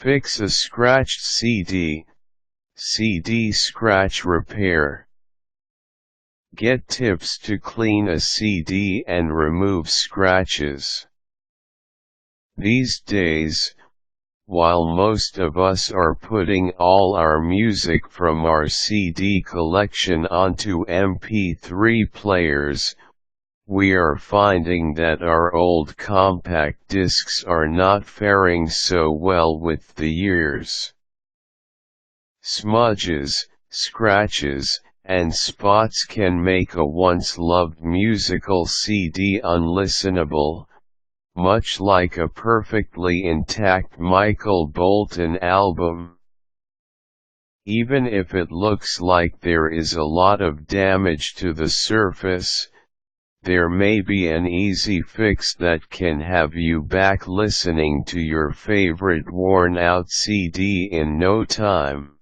Fix a scratched CD. CD scratch repair. Get tips to clean a CD and remove scratches. These days, while most of us are putting all our music from our CD collection onto MP3 players, we are finding that our old compact discs are not faring so well with the years. Smudges, scratches, and spots can make a once-loved musical CD unlistenable, much like a perfectly intact Michael Bolton album. Even if it looks like there is a lot of damage to the surface, there may be an easy fix that can have you back listening to your favorite worn-out CD in no time.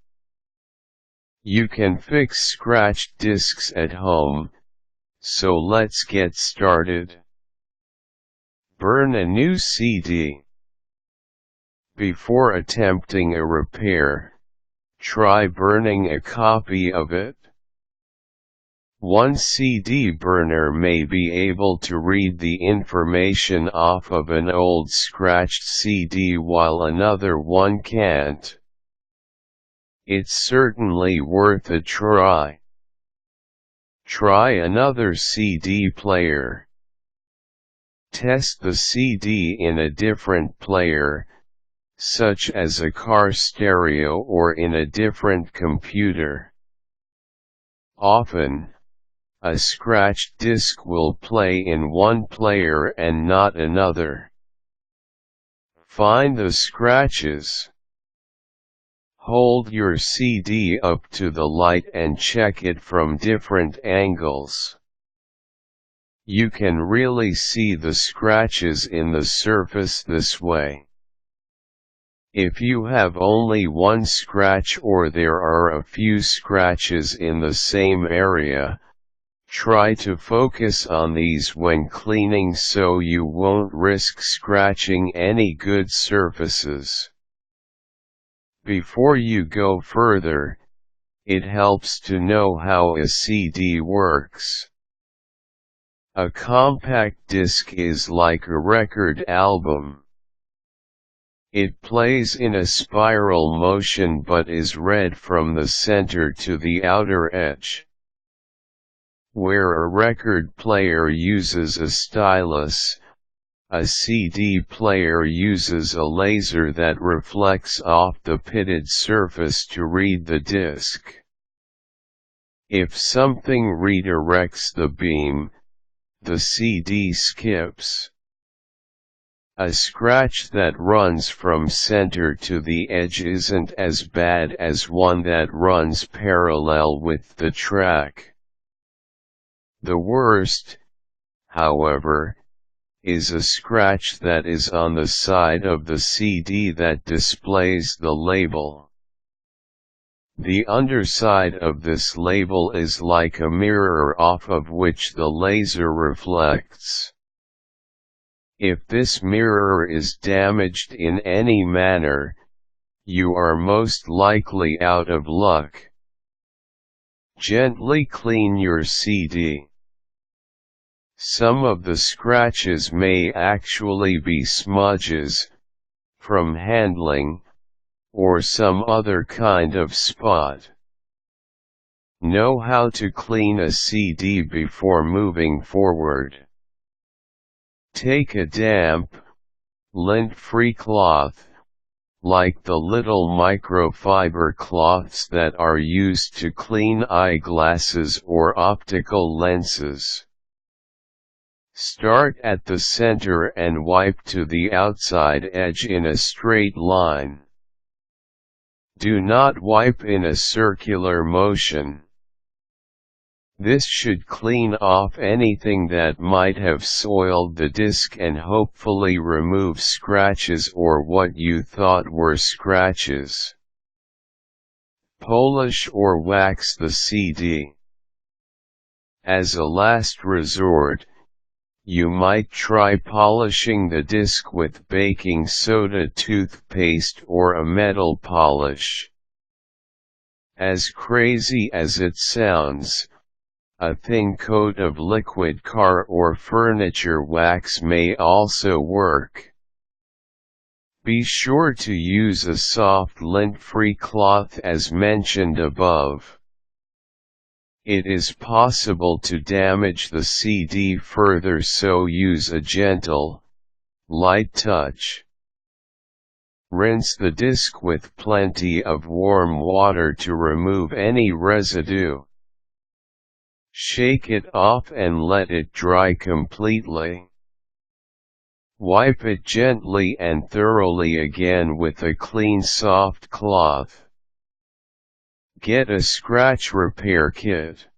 You can fix scratched discs at home, so let's get started. Burn a new CD. Before attempting a repair, try burning a copy of it. One CD burner may be able to read the information off of an old scratched CD while another one can't. It's certainly worth a try. Try another CD player. Test the CD in a different player, such as a car stereo or in a different computer. Often, a scratched disc will play in one player and not another. Find the scratches. Hold your CD up to the light and check it from different angles. You can really see the scratches in the surface this way. If you have only one scratch or there are a few scratches in the same area, try to focus on these when cleaning so you won't risk scratching any good surfaces. Before you go further, it helps to know how a CD works. A compact disc is like a record album. It plays in a spiral motion but is read from the center to the outer edge. Where a record player uses a stylus, a CD player uses a laser that reflects off the pitted surface to read the disc. If something redirects the beam, the CD skips. A scratch that runs from center to the edge isn't as bad as one that runs parallel with the track. The worst, however, is a scratch that is on the side of the CD that displays the label. The underside of this label is like a mirror off of which the laser reflects. If this mirror is damaged in any manner, you are most likely out of luck. Gently clean your CD. Some of the scratches may actually be smudges, from handling, or some other kind of spot. Know how to clean a CD before moving forward. Take a damp, lint-free cloth, like the little microfiber cloths that are used to clean eyeglasses or optical lenses. Start at the center and wipe to the outside edge in a straight line. Do not wipe in a circular motion. This should clean off anything that might have soiled the disc and hopefully remove scratches or what you thought were scratches. Polish or wax the CD. As a last resort, you might try polishing the disc with baking soda toothpaste or a metal polish. As crazy as it sounds, a thin coat of liquid car or furniture wax may also work. Be sure to use a soft lint-free cloth as mentioned above. It is possible to damage the CD further, so use a gentle, light touch. Rinse the disc with plenty of warm water to remove any residue. Shake it off and let it dry completely. Wipe it gently and thoroughly again with a clean soft cloth. Get a scratch repair kit.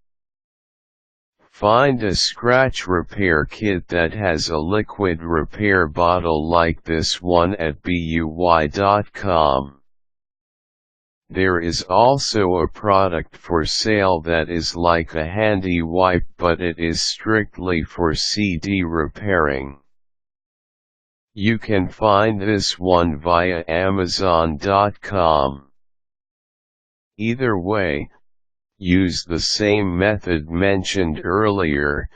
Find a scratch repair kit that has a liquid repair bottle like this one at buy.com. There is also a product for sale that is like a handy wipe, but it is strictly for CD repairing. You can find this one via Amazon.com. Either way, use the same method mentioned earlier,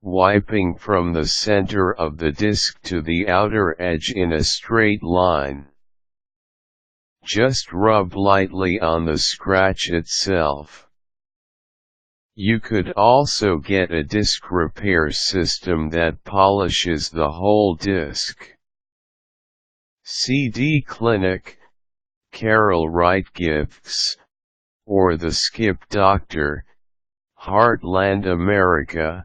wiping from the center of the disc to the outer edge in a straight line. Just rub lightly on the scratch itself. You could also get a disc repair system that polishes the whole disc. CD Clinic, Carol Wright Gifts, or the Skip Doctor, Heartland America,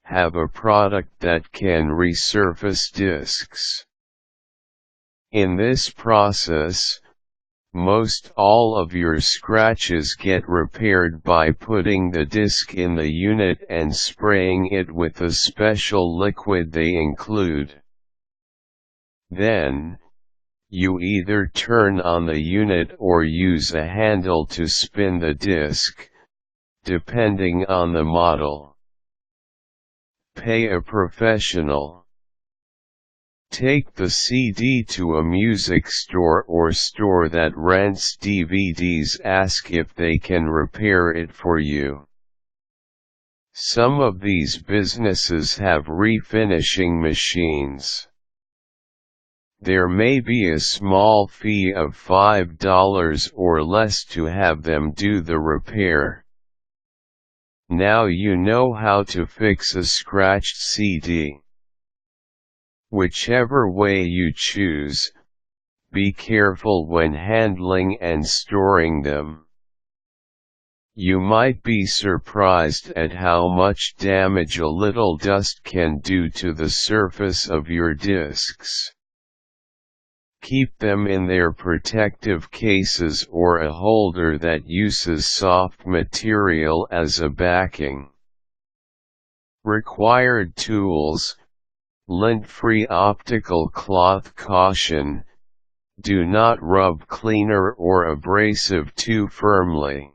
have a product that can resurface discs. In this process, most all of your scratches get repaired by putting the disc in the unit and spraying it with a special liquid they include. Then, you either turn on the unit or use a handle to spin the disc, depending on the model. Pay a professional. Take the CD to a music store or store that rents DVDs. Ask if they can repair it for you. Some of these businesses have refinishing machines. There may be a small fee of $5 or less to have them do the repair. Now you know how to fix a scratched CD. Whichever way you choose, be careful when handling and storing them. You might be surprised at how much damage a little dust can do to the surface of your discs. Keep them in their protective cases or a holder that uses soft material as a backing. Required tools: lint-free optical cloth. Caution: do not rub cleaner or abrasive too firmly.